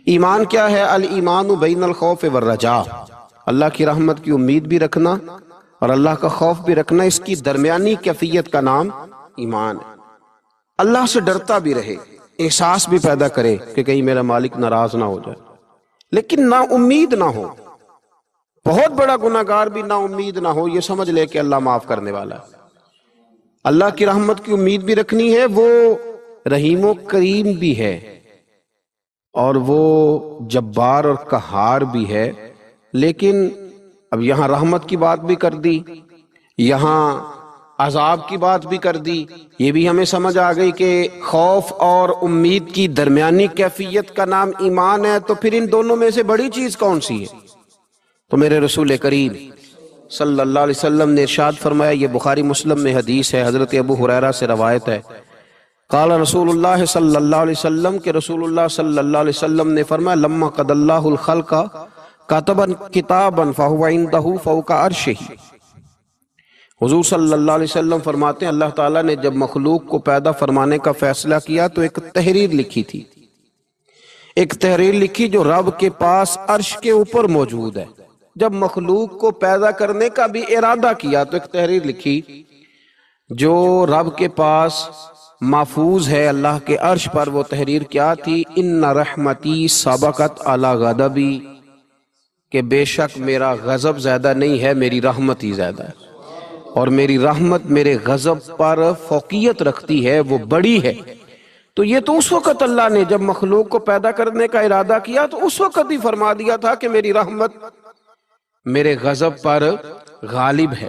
ایمان کیا ہے؟ الایمان بین الخوف والرجاء، اللہ کی رحمت کی امید بھی رکھنا اور اللہ کا خوف بھی رکھنا، اس کی درمیانی کیفیت کا نام ایمان ہے۔ اللہ سے ڈرتا بھی رہے، احساس بھی پیدا کرے کہ کہیں میرا مالک ناراض نہ ہو جائے، لیکن نا امید نہ ہو۔ بہت بڑا گناہ گار بھی نا امید نہ ہو، یہ سمجھ لے کہ اللہ معاف کرنے والا ہے۔ اللہ کی رحمت کی امید بھی رکھنی ہے، وہ رحیم و کریم بھی ہے اور وہ جبار اور قہار بھی ہے، لیکن اب یہاں رحمت کی بات بھی کر دی، یہاں عذاب کی بات بھی کر دی۔ یہ بھی ہمیں سمجھ آ گئی کہ خوف اور امید کی درمیانی کیفیت کا نام ایمان ہے، تو پھر ان دونوں میں سے بڑی چیز کون سی ہے؟ تو میرے رسول کریم صلی اللہ علیہ وسلم نے ارشاد فرمایا، یہ بخاری مسلم میں حدیث ہے، حضرت ابو ہریرہ سے روایت ہے، قال رسول اللہ صلی اللہ علیہ وسلم کہ رسول اللہ صلی اللہ علیہ وسلم نے فرمایا، لما قضى اللہ الخلق كتبا کتابا فهو عنده فوق عرشه۔ حضور صلی اللہ علیہ وسلم فرماتے ہیں اللہ تعالیٰ نے جب مخلوق کو پیدا فرمانے کا فیصلہ کیا تو ایک تحریر لکھی تھی، ایک تحریر لکھی جو رب کے پاس عرش کے اوپر موجود ہے۔ جب مخلوق کو پیدا کرنے کا بھی ارادہ کیا تو ایک تحریر لکھی جو رب کے پاس محفوظ ہے اللہ کے عرش پر۔ وہ تحریر کیا تھی؟ ان رحمتی سبقت علی غضبی، کہ بے شک میرا غضب زیادہ نہیں ہے، میری رحمت ہی زیادہ ہے، اور میری رحمت میرے غضب پر فوقیت رکھتی ہے، وہ بڑی ہے۔ تو یہ تو اس وقت اللہ نے جب مخلوق کو پیدا کرنے کا ارادہ کیا تو اس وقت ہی فرما دیا تھا کہ میری رحمت میرے غضب پر غالب ہے۔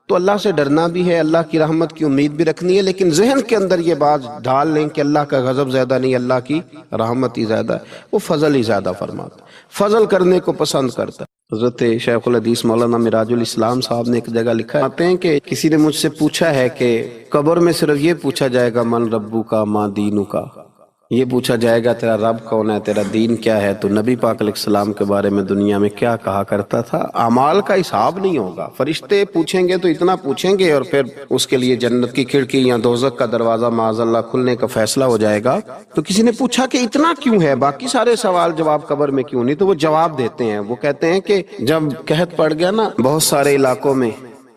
تو اللہ سے ڈرنا بھی ہے، اللہ کی رحمت کی امید بھی رکھنی ہے، لیکن ذہن کے اندر یہ بات ڈال لیں کہ اللہ کا غضب زیادہ نہیں، اللہ کی رحمت ہی زیادہ ہے، وہ فضل ہی زیادہ فرماتا، فضل کرنے کو پسند کرتا ہے۔ حضرت شیخ الحدیث مولانا مراج الاسلام صاحب نے ایک جگہ لکھا ہے کہ کسی نے مجھ سے پوچھا ہے کہ قبر میں صرف یہ پوچھا جائے گا من ربو کا ما دینو کا، یہ پوچھا جائے گا تیرا رب کون ہے، تیرا دین کیا ہے، تو نبی پاک علیہ السلام کے بارے میں دنیا میں کیا کہا کرتا تھا؟ اعمال کا حساب نہیں ہوگا، فرشتے پوچھیں گے تو اتنا پوچھیں گے اور پھر اس کے لیے جنت کی کھڑکی یا دوزخ کا دروازہ معاذ اللہ کھلنے کا فیصلہ ہو جائے گا۔ تو کسی نے پوچھا کہ اتنا کیوں ہے، باقی سارے سوال جواب قبر میں کیوں نہیں؟ تو وہ جواب دیتے ہیں، وہ کہتے ہیں کہ جب قحط پڑ گیا نا بہت سارے علاقوں میں،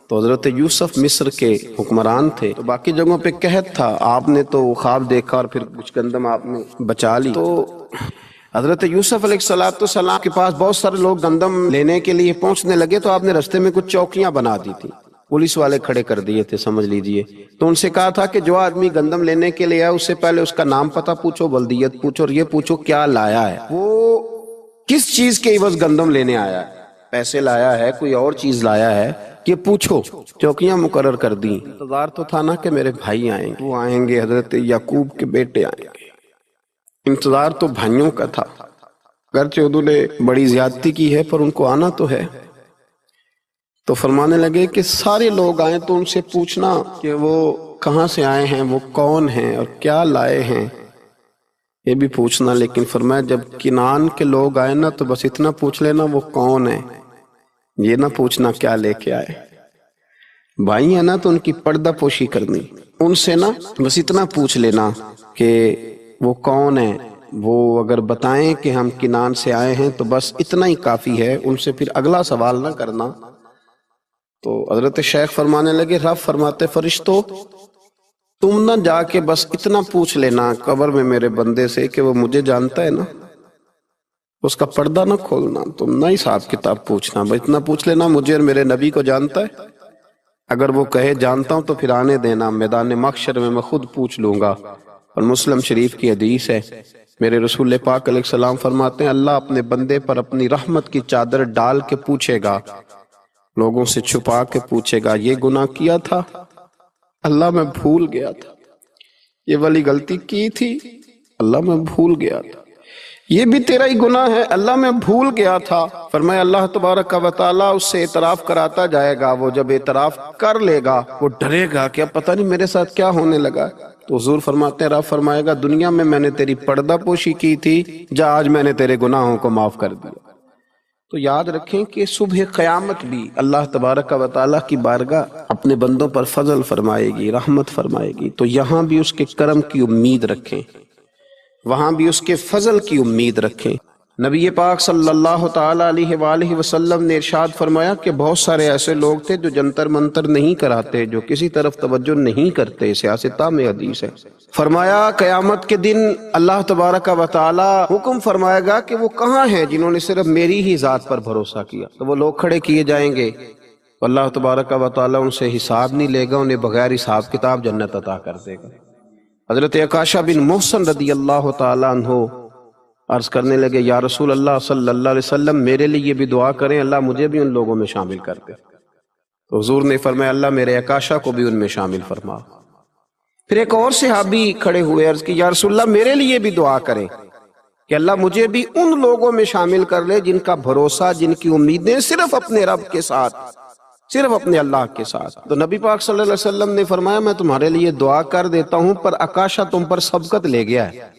تو حضرت یوسف مصر کے حکمران تھے، تو باقی جگہوں پہ قحط تھا، آپ نے تو خواب دیکھا اور پھر کچھ گندم آپ نے بچا لی۔ تو حضرت یوسف علیہ السلام کے پاس بہت سارے لوگ گندم لینے کے لیے پہنچنے لگے، تو آپ نے رستے میں کچھ چوکیاں بنا دی تھی، پولیس والے کھڑے کر دیے تھے سمجھ لیجئے۔ تو ان سے کہا تھا کہ جو آدمی گندم لینے کے لیے آیا اس سے پہلے اس کا نام پتہ پوچھو، بلدیت پوچھو، اور یہ پوچھو کیا لایا ہے، وہ کس چیز کے عوض گندم لینے آیا ہے، پیسے لایا ہے، کوئی اور چیز لایا ہے، یہ پوچھو۔ چوکیاں مقرر کر دیں۔ انتظار تو تھا نا کہ میرے بھائی آئیں گے، وہ آئیں گے، حضرت یعقوب کے بیٹے آئیں گے، انتظار تو بھائیوں کا تھا، اگرچہ انہوں نے بڑی زیادتی کی ہے پر ان کو آنا تو ہے۔ تو فرمانے لگے کہ سارے لوگ آئیں تو ان سے پوچھنا کہ وہ کہاں سے آئے ہیں، وہ کون ہیں اور کیا لائے ہیں، یہ بھی پوچھنا۔ لیکن فرمایا جب کنعان کے لوگ آئے نا تو بس اتنا پوچھ لینا وہ کون ہے، یہ نہ پوچھنا کیا لے کے آئے۔ بھائی ہیں نا تو ان کی پردہ پوشی کرنی، ان سے نا بس اتنا پوچھ لینا کہ وہ کون ہیں، وہ اگر بتائیں کہ ہم کنعان سے آئے ہیں تو بس اتنا ہی کافی ہے، ان سے پھر اگلا سوال نہ کرنا۔ تو حضرت شیخ فرمانے لگے، رب فرماتے فرشتو تم نہ جا کے بس اتنا پوچھ لینا قبر میں میرے بندے سے کہ وہ مجھے جانتا ہے نا، اس کا پردہ نہ کھولنا، تم نہ حساب کتاب پوچھنا، بس اتنا پوچھ لینا مجھے اور میرے نبی کو جانتا ہے؟ اگر وہ کہے جانتا ہوں تو پھر آنے دینا، میدان محشر میں خود پوچھ لوں گا۔ اور مسلم شریف کی حدیث ہے، میرے رسول پاک علیہ السلام فرماتے ہیں اللہ اپنے بندے پر اپنی رحمت کی چادر ڈال کے پوچھے گا، لوگوں سے چھپا کے پوچھے گا یہ گناہ کیا تھا اللہ میں بھول گیا تھا، یہ والی غلطی کی تھی اللہ میں بھول گیا تھا، یہ بھی تیرا ہی گناہ ہے اللہ میں بھول گیا تھا۔ فرمایا اللہ تبارک و تعالیٰ اس سے اعتراف کراتا جائے گا، وہ جب اعتراف کر لے گا وہ ڈرے گا کہ اب پتہ نہیں میرے ساتھ کیا ہونے لگا۔ تو حضور فرماتے ہیں رب فرمائے گا دنیا میں نے تیری پردہ پوشی کی تھی، جا آج میں نے تیرے گناہوں کو معاف کر دیا۔ تو یاد رکھیں کہ صبح قیامت بھی اللہ تبارک و تعالیٰ کی بارگاہ اپنے بندوں پر فضل فرمائے گی، رحمت فرمائے گی، تو یہاں بھی اس کے کرم کی امید رکھیں۔ وہاں بھی اس کے فضل کی امید رکھیں۔ نبی پاک صلی اللہ تعالیٰ علیہ وآلہ وسلم نے ارشاد فرمایا کہ بہت سارے ایسے لوگ تھے جو جنتر منتر نہیں کراتے، جو کسی طرف توجہ نہیں کرتے، سیاستہ میں حدیث ہے۔ فرمایا قیامت کے دن اللہ تبارک و تعالی حکم فرمائے گا کہ وہ کہاں ہیں جنہوں نے صرف میری ہی ذات پر بھروسہ کیا، تو وہ لوگ کھڑے کیے جائیں گے، اللہ تبارک و تعالی ان سے حساب نہیں لے گا، انہیں بغیر حساب کتاب جنت عطا کر دے گا۔ حضرت عکاشہ بن محسن رضی اللہ تعالیٰ عنہ عرض کرنے لگے، یا رسول اللہ صلی اللہ علیہ وسلم میرے لیے بھی دعا کریں، اللہ مجھے بھی ان لوگوں میں شامل کر دے۔ تو حضور نے فرمایا اللہ میرے عکاشہ کو بھی ان میں شامل فرما۔ پھر ایک اور صحابی کھڑے ہوئے، عرض کی یا رسول اللہ میرے لیے بھی دعا کریں کہ اللہ مجھے بھی ان لوگوں میں شامل کر لے جن کا بھروسہ، جن کی امیدیں صرف اپنے رب کے ساتھ، صرف اپنے اللہ کے ساتھ۔ تو نبی پاک صلی اللہ علیہ وسلم نے فرمایا میں تمہارے لیے دعا کر دیتا ہوں، پر عکاشہ تم پر سبقت لے گیا ہے،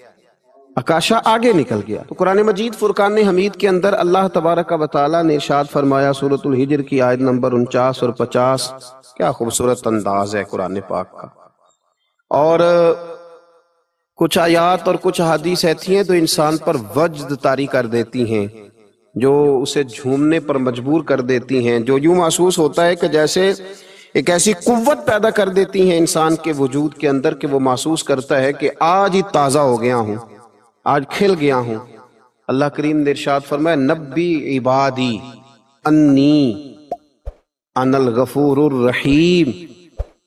عکاشہ آگے نکل گیا۔ تو قرآن مجید فرقان حمید کے اندر اللہ تبارک و تعالیٰ نے ارشاد فرمایا، سورۃ الحجر کی آیت نمبر 49 اور 50، کیا خوبصورت انداز ہے قرآن پاک کا۔ اور کچھ آیات اور کچھ حدیث ایسی ہیں تو انسان پر وجد طاری کر دیتی ہیں، جو اسے جھومنے پر مجبور کر دیتی ہیں، جو یوں محسوس ہوتا ہے کہ جیسے ایک ایسی قوت پیدا کر دیتی ہیں انسان کے وجود کے اندر کہ وہ محسوس کرتا ہے کہ آج ہی تازہ ہو گیا ہوں، آج کھل گیا ہوں۔ اللہ کریم نے ارشاد فرمایا نبی عبادی انی انا الغفور الرحیم،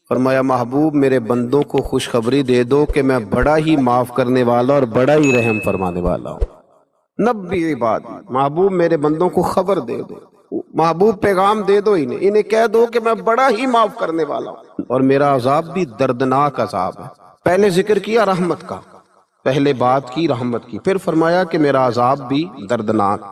فرمایا محبوب میرے بندوں کو خوشخبری دے دو کہ میں بڑا ہی معاف کرنے والا اور بڑا ہی رحم فرمانے والا ہوں۔ نبی عبادی، محبوب میرے بندوں کو خبر دے دو، محبوب پیغام دے دو انہیں کہہ دو کہ میں بڑا ہی معاف کرنے والا ہوں، اور میرا عذاب بھی دردناک عذاب ہے۔ پہلے ذکر کیا رحمت کا، پہلے بات کی رحمت کی، پھر فرمایا کہ میرا عذاب بھی دردناک۔